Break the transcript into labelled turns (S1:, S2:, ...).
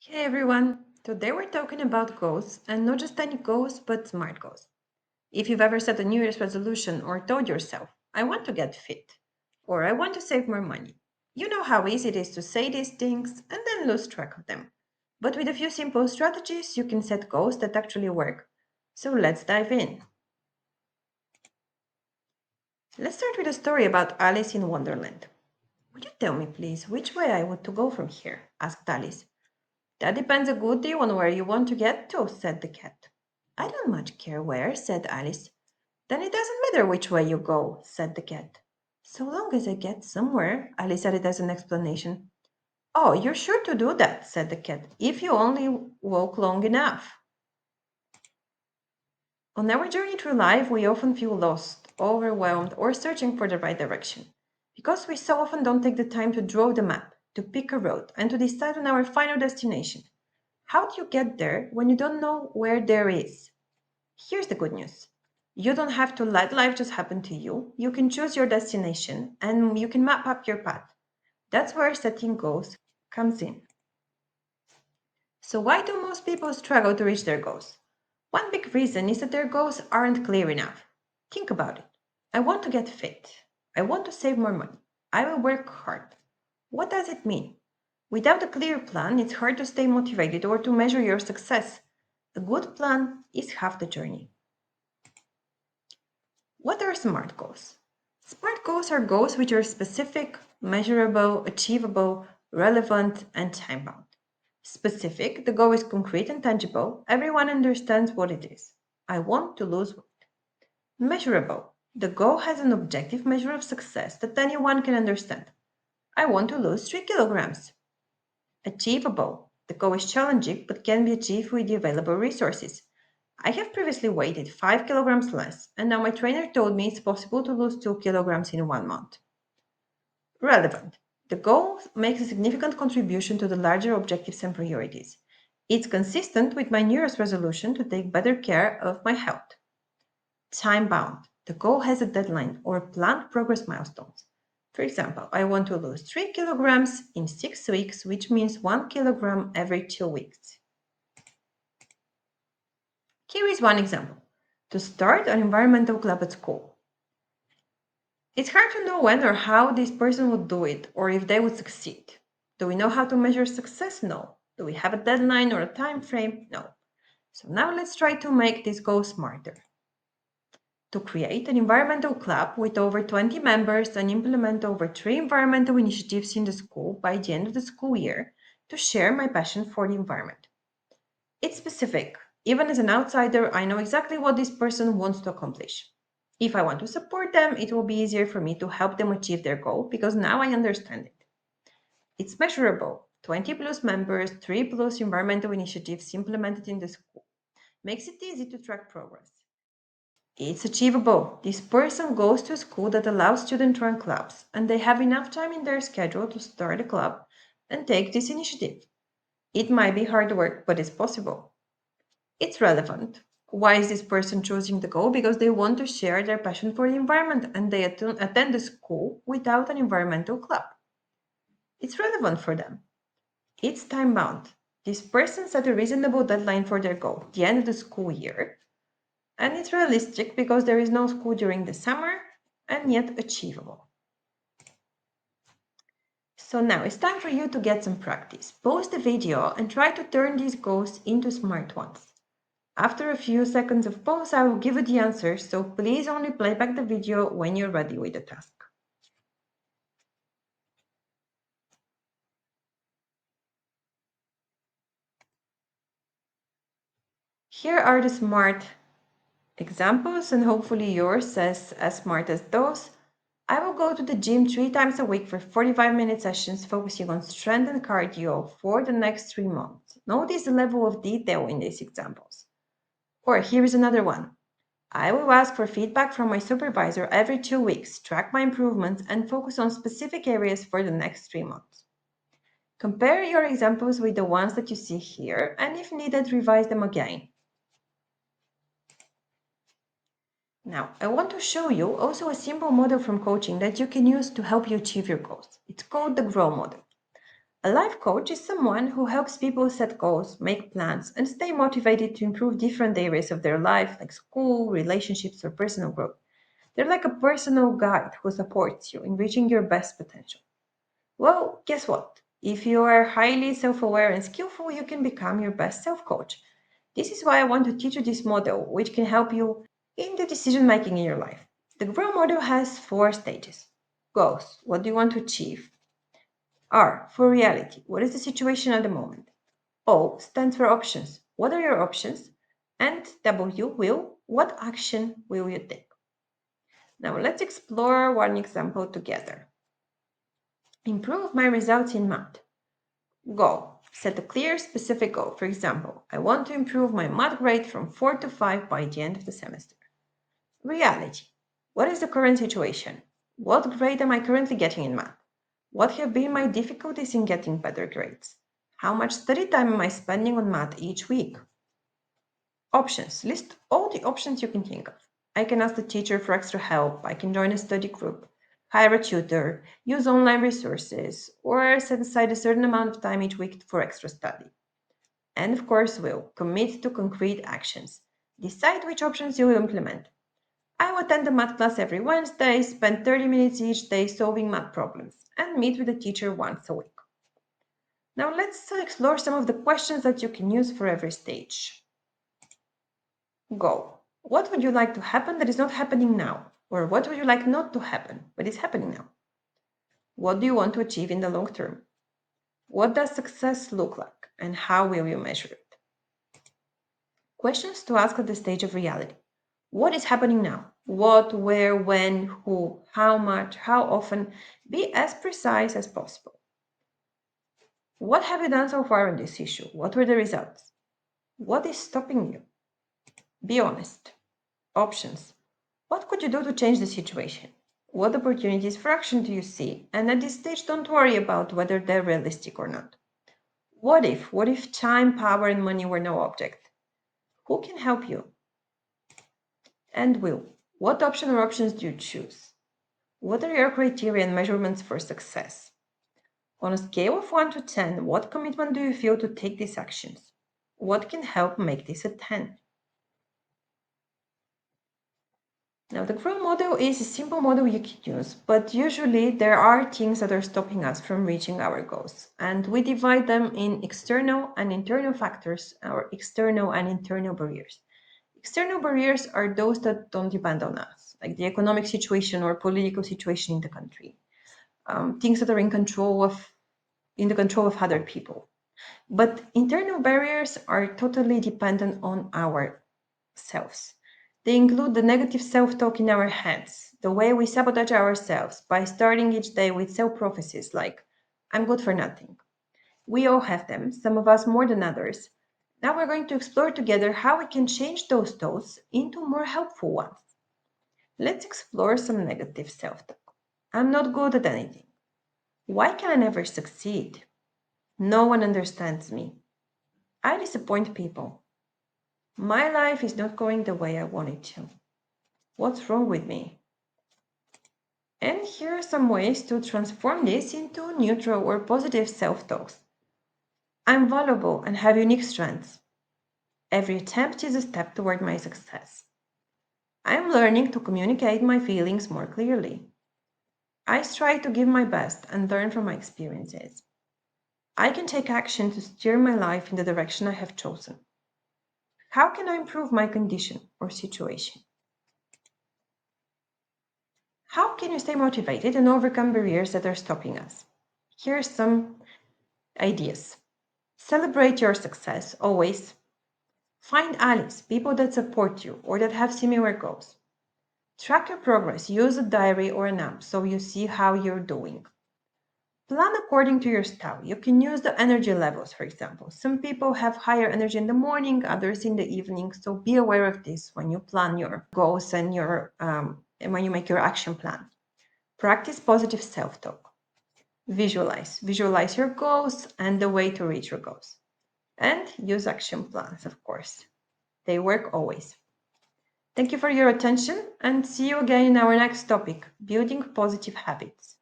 S1: Hey everyone! Today we're talking about goals, and not just any goals, but smart goals. If you've ever set a New Year's resolution or told yourself, I want to get fit, or I want to save more money, you know how easy it is to say these things and then lose track of them. But with a few simple strategies, you can set goals that actually work. So let's dive in. Let's start with a story about Alice in Wonderland. Would you tell me, please, which way I want to go from here? Asked Alice. That depends a good deal on where you want to get to, said the cat. I don't much care where, said Alice. Then it doesn't matter which way you go, said the cat. So long as I get somewhere, Alice added as an explanation. Oh, you're sure to do that, said the cat, if you only walk long enough. On our journey through life, we often feel lost, overwhelmed, or searching for the right direction. Because we so often don't take the time to draw the map, to pick a road, and to decide on our final destination. How do you get there when you don't know where there is? Here's the good news. You don't have to let life just happen to you. You can choose your destination and you can map up your path. That's where setting goals comes in. So, why do most people struggle to reach their goals? One big reason is that their goals aren't clear enough. Think about it. I want to get fit. I want to save more money. I will work hard. What does it mean? Without a clear plan, it's hard to stay motivated or to measure your success. A good plan is half the journey. What are SMART goals? SMART goals are goals which are specific, measurable, achievable, relevant, and time bound. Specific, the goal is concrete and tangible. Everyone understands what it is. I want to lose weight. Measurable, the goal has an objective measure of success that anyone can understand. I want to lose 3 kilograms. Achievable, the goal is challenging but can be achieved with the available resources. I have previously weighed 5 kilograms less, and now my trainer told me it's possible to lose 2 kilograms in 1 month. Relevant. The goal makes a significant contribution to the larger objectives and priorities. It's consistent with my New Year's resolution to take better care of my health. Time bound. The goal has a deadline or planned progress milestones. For example, I want to lose 3 kilograms in 6 weeks, which means 1 kilogram every 2 weeks. Here is one example. To start an environmental club at school. It's hard to know when or how this person would do it or if they would succeed. Do we know how to measure success? No. Do we have a deadline or a time frame? No. So now let's try to make this goal smarter. To create an environmental club with over 20 members and implement over 3 environmental initiatives in the school by the end of the school year to share my passion for the environment. It's specific. Even as an outsider, I know exactly what this person wants to accomplish. If I want to support them, it will be easier for me to help them achieve their goal because now I understand it. It's measurable. 20 plus members, 3 plus environmental initiatives implemented in the school. Makes it easy to track progress. It's achievable. This person goes to a school that allows students to run clubs, and they have enough time in their schedule to start a club and take this initiative. It might be hard work, but it's possible. It's relevant. Why is this person choosing the goal? Because they want to share their passion for the environment and they attend the school without an environmental club. It's relevant for them. It's time bound. This person set a reasonable deadline for their goal, the end of the school year, and it's realistic because there is no school during the summer and yet achievable. So now it's time for you to get some practice. Pause the video and try to turn these goals into smart ones. After a few seconds of pause, I will give you the answer, so please only play back the video when you're ready with the task. Here are the smart examples, and hopefully yours says as smart as those. I will go to the gym 3 times a week for 45-minute sessions focusing on strength and cardio for the next 3 months. Notice the level of detail in these examples. Or here is another one. I will ask for feedback from my supervisor every 2 weeks, track my improvements, and focus on specific areas for the next 3 months. Compare your examples with the ones that you see here, and if needed, revise them again. Now, I want to show you also a simple model from coaching that you can use to help you achieve your goals. It's called the GROW model. A life coach is someone who helps people set goals, make plans, and stay motivated to improve different areas of their life, like school, relationships, or personal growth. They're like a personal guide who supports you in reaching your best potential. Well, guess what? If you are highly self aware and skillful, you can become your best self coach. This is why I want to teach you this model, which can help you in the decision making in your life. The GROW model has four stages. Goals. What do you want to achieve? R for reality. What is the situation at the moment? O stands for options. What are your options? And W will. What action will you take? Now let's explore one example together. Improve my results in math. Goal. Set a clear, specific goal. For example, I want to improve my math grade from 4 to 5 by the end of the semester. Reality. What is the current situation? What grade am I currently getting in math? What have been my difficulties in getting better grades? How much study time am I spending on math each week? Options. List all the options you can think of. I can ask the teacher for extra help, I can join a study group, hire a tutor, use online resources, or set aside a certain amount of time each week for extra study. And of course, will commit to concrete actions. Decide which options you will implement. I will attend a math class every Wednesday, spend 30 minutes each day solving math problems, and meet with the teacher once a week. Now let's explore some of the questions that you can use for every stage. Go. What would you like to happen that is not happening now? Or what would you like not to happen but is happening now? What do you want to achieve in the long term? What does success look like and how will you measure it? Questions to ask at the stage of reality. What is happening now? What, where, when, who, how much, how often? Be as precise as possible. What have you done so far on this issue? What were the results? What is stopping you? Be honest. Options. What could you do to change the situation? What opportunities for action do you see? And at this stage, don't worry about whether they're realistic or not. What if? What if time, power, and money were no object? Who can help you? And will. What option or options do you choose? What are your criteria and measurements for success? On a scale of 1 to 10, what commitment do you feel to take these actions? What can help make this a 10? Now, the GROW model is a simple model you can use, but usually there are things that are stopping us from reaching our goals. And we divide them in external and internal factors, or external and internal barriers. External barriers are those that don't depend on us, like the economic situation or political situation in the country, things that are in the control of other people. But internal barriers are totally dependent on ourselves. They include the negative self talk in our heads, the way we sabotage ourselves by starting each day with self prophecies like, I'm good for nothing. We all have them, some of us more than others. Now we're going to explore together how we can change those thoughts into more helpful ones. Let's explore some negative self talk. I'm not good at anything. Why can I never succeed? No one understands me. I disappoint people. My life is not going the way I want it to. What's wrong with me? And here are some ways to transform this into neutral or positive self talks. I'm valuable and have unique strengths. Every attempt is a step toward my success. I'm learning to communicate my feelings more clearly. I strive to give my best and learn from my experiences. I can take action to steer my life in the direction I have chosen. How can I improve my condition or situation? How can you stay motivated and overcome barriers that are stopping us? Here are some ideas. Celebrate your success always. Find allies, people that support you or that have similar goals. Track your progress. Use a diary or an app so you see how you're doing. Plan according to your style. You can use the energy levels, for example. Some people have higher energy in the morning, others in the evening. So be aware of this when you plan your goals and and when you make your action plan. Practice positive self-talk. Visualize. Visualize your goals and the way to reach your goals. And use action plans, of course. They work always. Thank you for your attention and see you again in our next topic, building positive habits.